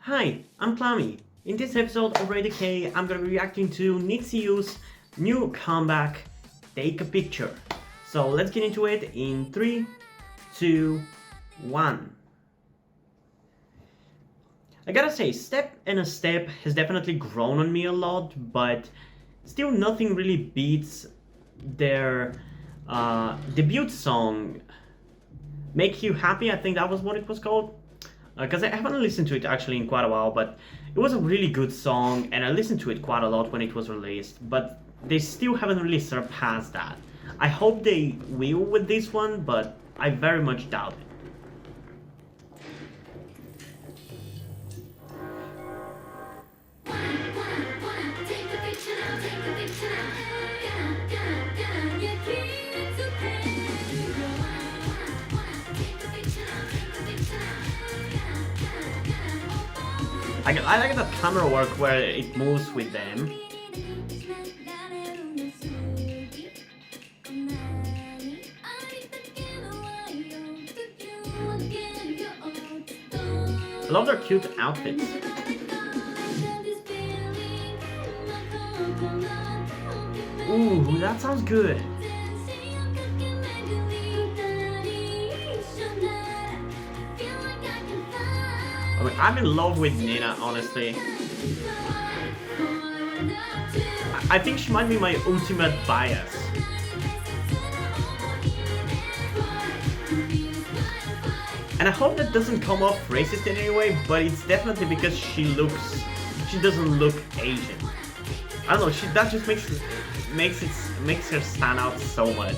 Hi, I'm Clammy. In this episode of Radio K, I'm gonna be reacting to NiziU's new comeback, Take a Picture. So let's get into it in 3, 2, 1. I gotta say, Step and a Step has definitely grown on me a lot, but still nothing really beats their debut song, Make You Happy. I think that was what it was called. Because I haven't listened to it actually in quite a while, but it was a really good song, and I listened to it quite a lot when it was released, but they still haven't really surpassed that. I hope they will with this one, but I very much doubt it. I like the camera work where it moves with them. I love their cute outfits. Ooh, that sounds good. I mean, I'm in love with Nina, honestly. I think she might be my ultimate bias. And I hope that doesn't come off racist in any way, but it's definitely because she doesn't look Asian. I don't know, that just makes her stand out so much.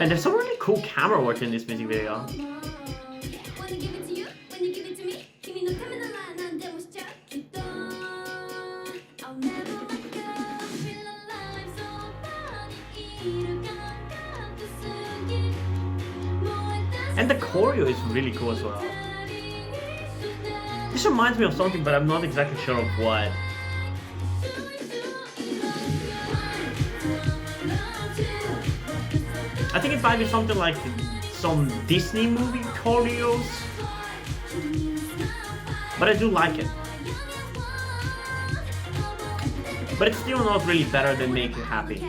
And there's some really cool camera work in this music video. And the choreo is really cool as well. This reminds me of something, but I'm not exactly sure of what. I think it might be something like some Disney movie choreos, but I do like it. But it's still not really better than Make You Happy.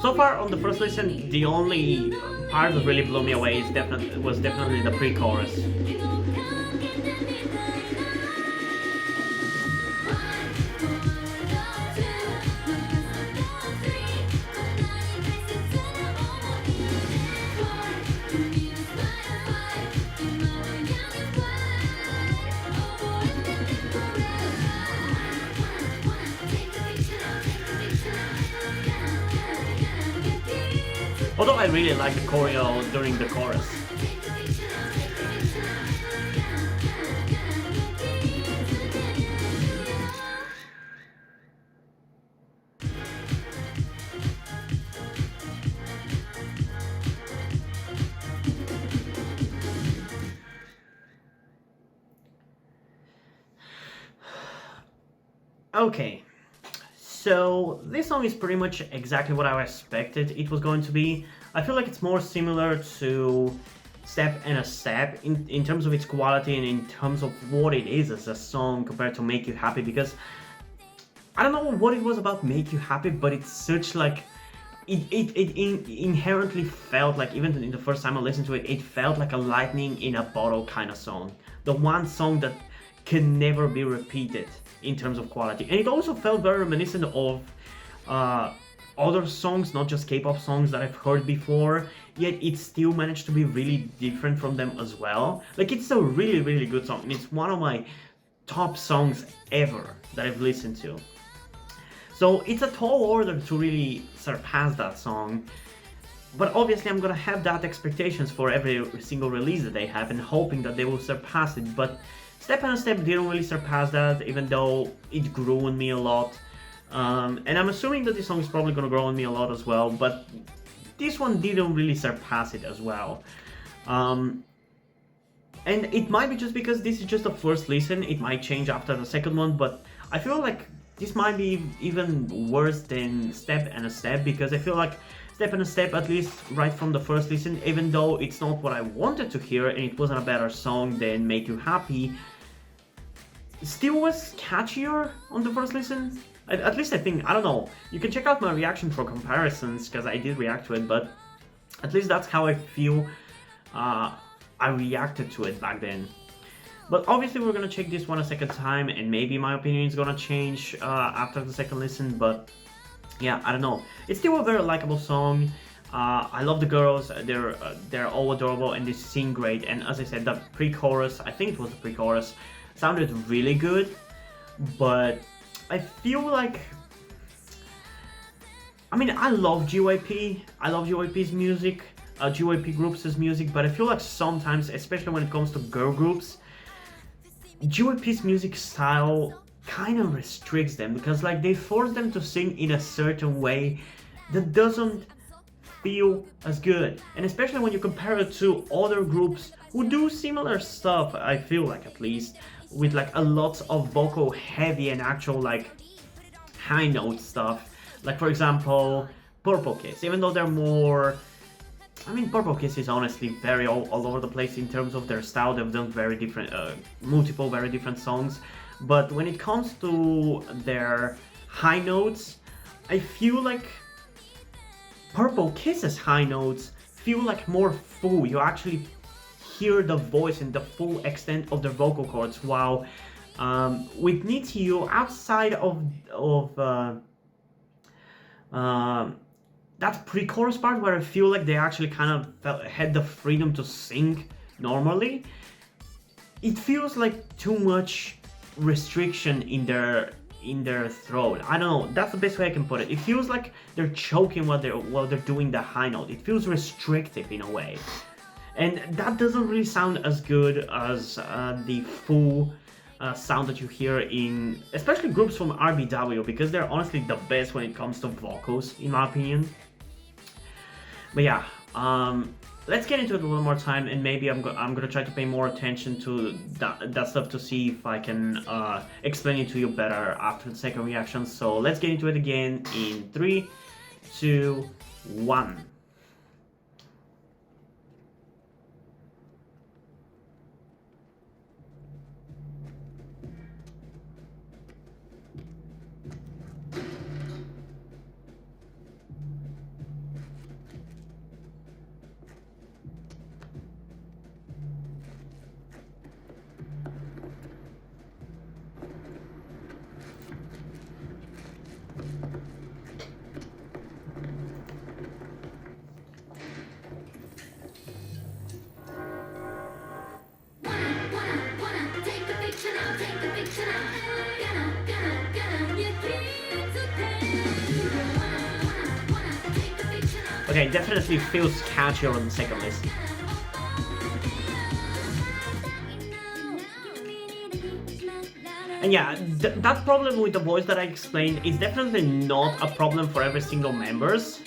So far on the first listen, the only part that really blew me away was definitely the pre-chorus. Although I really like the choreo during the chorus. Okay. So this song is pretty much exactly what I expected it was going to be. I feel like it's more similar to Step and a Step in terms of its quality and in terms of what it is as a song compared to Make You Happy, because I don't know what it was about Make You Happy, but it's such like it inherently felt like, even in the first time I listened to it, it felt like a lightning in a bottle kind of song. The one song that can never be repeated in terms of quality. And it also felt very reminiscent of other songs, not just K-pop songs that I've heard before, yet it still managed to be really different from them as well. Like, it's a really, really good song, and it's one of my top songs ever that I've listened to. So it's a tall order to really surpass that song, but obviously I'm gonna have that expectations for every single release that they have and hoping that they will surpass it, but Step and a Step didn't really surpass that, even though it grew on me a lot. And I'm assuming that this song is probably gonna grow on me a lot as well, but this one didn't really surpass it as well. And it might be just because this is just the first listen, it might change after the second one, but I feel like this might be even worse than Step and a Step, because I feel like Step and a Step, at least right from the first listen, even though it's not what I wanted to hear and it wasn't a better song than Make You Happy, still was catchier on the first listen. At least I think, I don't know, you can check out my reaction for comparisons, because I did react to it, but at least that's how I feel I reacted to it back then. But obviously we're gonna check this one a second time, and maybe my opinion is gonna change after the second listen, but yeah, I don't know. It's still a very likable song. I love the girls, they're all adorable and they sing great, and as I said, the pre-chorus, I think it was the pre-chorus, sounded really good, but I feel like, I mean, I love GYP, I love GYP's music, GYP groups' music, but I feel like sometimes, especially when it comes to girl groups, GYP's music style kind of restricts them, because like they force them to sing in a certain way that doesn't feel as good, and especially when you compare it to other groups who do similar stuff, I feel like, at least, with like a lot of vocal heavy and actual like high note stuff, like for example Purple Kiss. Even though they're more, I mean, Purple Kiss is honestly very all over the place in terms of their style. They've done very different, multiple very different songs. But when it comes to their high notes, I feel like Purple Kiss's high notes feel like more full. You actually hear the voice and the full extent of their vocal cords. While with NiziU, outside of that pre-chorus part where I feel like they actually kind of had the freedom to sing normally, it feels like too much restriction in their throat. I don't know, that's the best way I can put it. It feels like they're choking while they're doing the high note. It feels restrictive in a way, and that doesn't really sound as good as the full sound that you hear in especially groups from RBW, because they're honestly the best when it comes to vocals, in my opinion. But yeah, let's get into it a little more time, and maybe I'm gonna try to pay more attention to that stuff to see if I can explain it to you better after the second reaction. So let's get into it again in 3, 2, 1. Okay, definitely feels catchier on the second listen. And yeah, that problem with the voice that I explained is definitely not a problem for every single members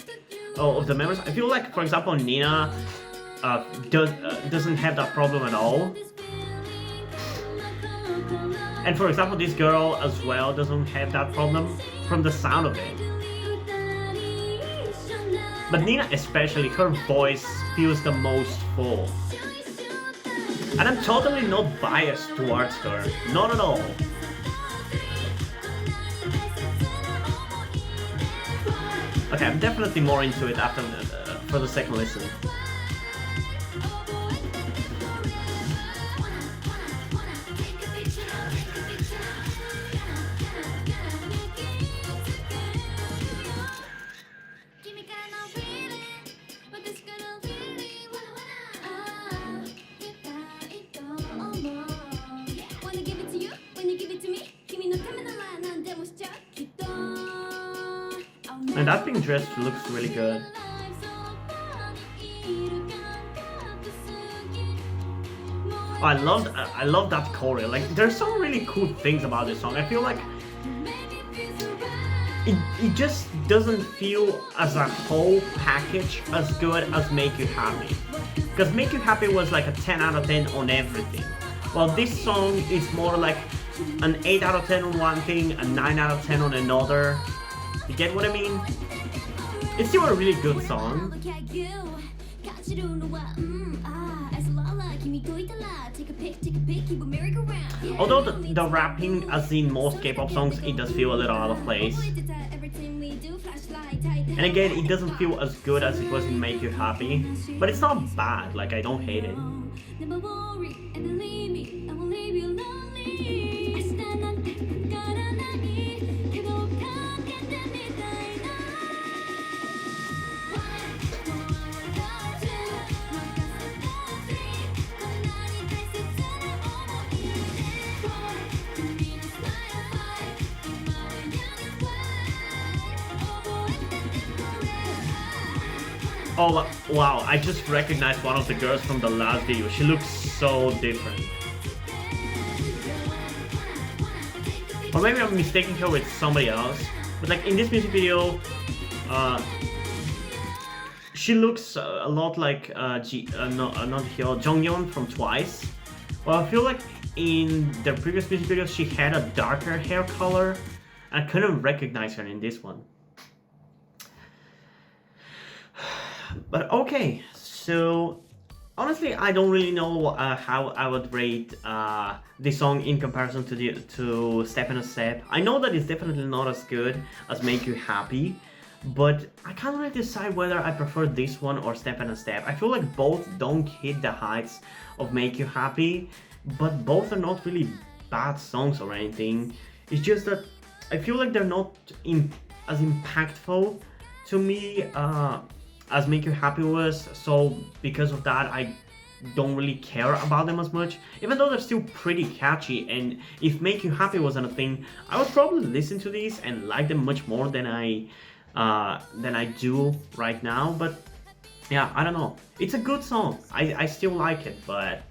of the members. I feel like, for example, Nina doesn't have that problem at all. And for example, this girl as well doesn't have that problem from the sound of it. But Nina especially, her voice feels the most full. And I'm totally not biased towards her, not at all. Okay, I'm definitely more into it after for the second listen. And that pink dress looks really good. Oh, I love that choreo. Like, there's some really cool things about this song. I feel like it just doesn't feel as a whole package as good as Make You Happy. Because Make You Happy was like a 10 out of 10 on everything. While this song is more like an 8 out of 10 on one thing, a 9 out of 10 on another. You get what I mean? It's still a really good song. Although the rapping, as in most K-pop songs, it does feel a little out of place. And again, it doesn't feel as good as it was in Make You Happy, but it's not bad, like I don't hate it. Oh wow, I just recognized one of the girls from the last video. She looks so different. Or maybe I'm mistaking her with somebody else. But like in this music video, she looks a lot like not Hyo, Jonghyun from Twice. Well, I feel like in the previous music videos she had a darker hair color. I couldn't recognize her in this one. But okay, so honestly, I don't really know how I would rate this song in comparison to Step in a Step. I know that it's definitely not as good as Make You Happy, but I can't really decide whether I prefer this one or Step in a Step. I feel like both don't hit the heights of Make You Happy, but both are not really bad songs or anything. It's just that I feel like they're not as impactful to me as Make You Happy was, so because of that I don't really care about them as much, even though they're still pretty catchy. And if Make You Happy wasn't a thing, I would probably listen to these and like them much more than I do right now. But yeah, I don't know, it's a good song, I still like it, but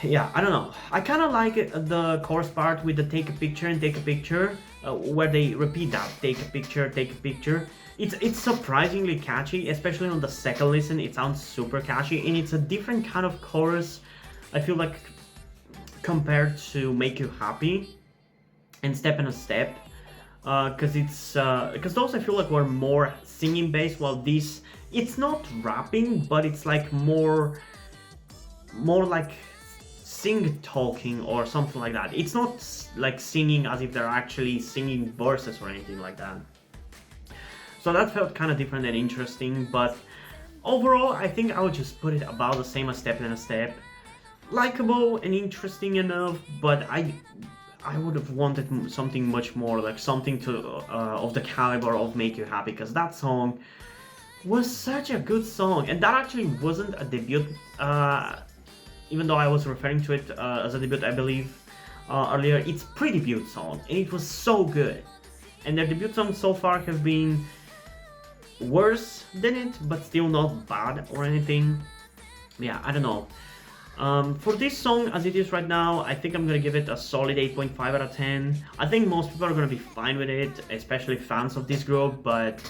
yeah, I don't know. I kind of like the chorus part with the take a picture and take a picture, where they repeat that, take a picture, take a picture. It's surprisingly catchy, especially on the second listen. It sounds super catchy, and it's a different kind of chorus, I feel like, compared to Make You Happy and Step in a Step, because those I feel like were more singing based, while this, it's not rapping, but it's like more like sing talking or something like that. It's not like singing as if they're actually singing verses or anything like that. So that felt kind of different and interesting, but overall I think I would just put it about the same as Step in a Step. Likeable and interesting enough, but I would have wanted something much more, like something to of the caliber of Make You Happy, because that song was such a good song. And that actually wasn't a debut, even though I was referring to it as a debut, I believe, earlier. It's pre-debut song, and it was so good. And their debut songs so far have been worse than it, but still not bad or anything. Yeah, I don't know. For this song, as it is right now, I think I'm gonna give it a solid 8.5 out of 10. I think most people are gonna be fine with it, especially fans of this group, but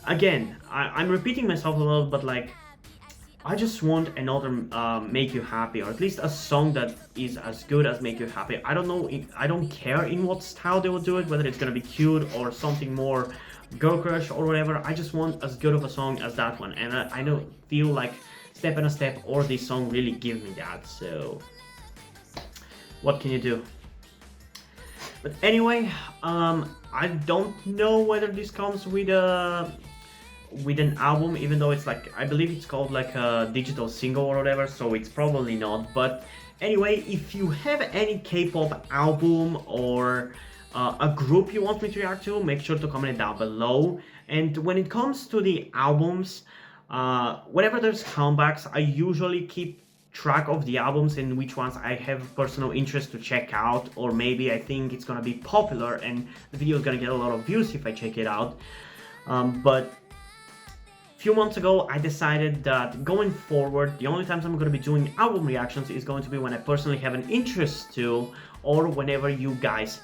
again, I'm repeating myself a lot, but like, I just want another Make You Happy, or at least a song that is as good as Make You Happy. I don't know, I don't care in what style they will do it, whether it's gonna be cute or something more girl crush or whatever. I just want as good of a song as that one, and I don't feel like Step in a Step or this song really give me that, so what can you do? But anyway, I don't know whether this comes with an album, even though it's like, I believe it's called like a digital single or whatever, so it's probably not. But anyway, if you have any K-pop album or a group you want me to react to, make sure to comment it down below. And when it comes to the albums, whenever there's comebacks, I usually keep track of the albums and which ones I have personal interest to check out, or maybe I think it's gonna be popular and the video is gonna get a lot of views if I check it out. But a few months ago, I decided that going forward, the only times I'm going to be doing album reactions is going to be when I personally have an interest to, or whenever you guys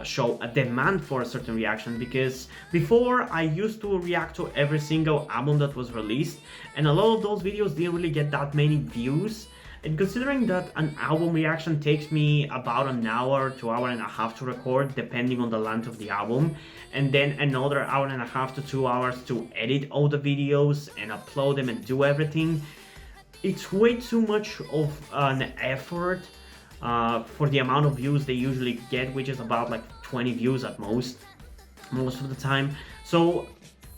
show a demand for a certain reaction, because before I used to react to every single album that was released, and a lot of those videos didn't really get that many views. And considering that an album reaction takes me about an hour to hour and a half to record, depending on the length of the album, and then another hour and a half to 2 hours to edit all the videos and upload them and do everything, it's way too much of an effort for the amount of views they usually get, which is about like 20 views at most of the time. So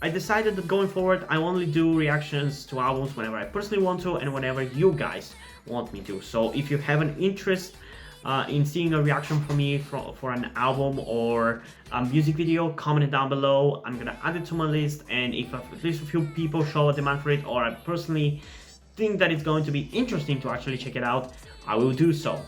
I decided that going forward, I only do reactions to albums whenever I personally want to and whenever you guys want me to. So if you have an interest in seeing a reaction from me for an album or a music video, comment it down below. I'm gonna add it to my list, and if at least a few people show a demand for it, or I personally think that it's going to be interesting to actually check it out, I will do so.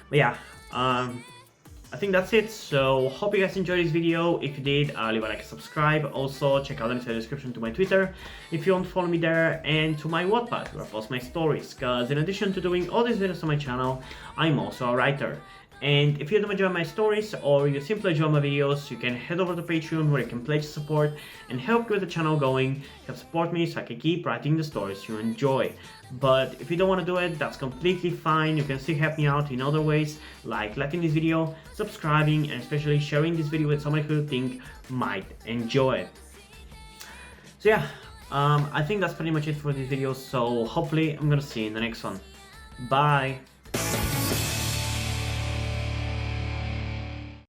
But yeah, I think that's it. So hope you guys enjoyed this video. If you did, leave a like and subscribe. Also check out the link in the description to my Twitter if you want to follow me there, and to my Wattpad where I post my stories, because in addition to doing all these videos on my channel, I'm also a writer. And if you don't enjoy my stories, or you simply enjoy my videos, you can head over to Patreon where you can pledge support and help get the channel going, help support me so I can keep writing the stories you enjoy. But if you don't want to do it, that's completely fine. You can still help me out in other ways, like liking this video, subscribing, and especially sharing this video with somebody who you think might enjoy it. So yeah, I think that's pretty much it for this video, so hopefully I'm gonna see you in the next one. Bye!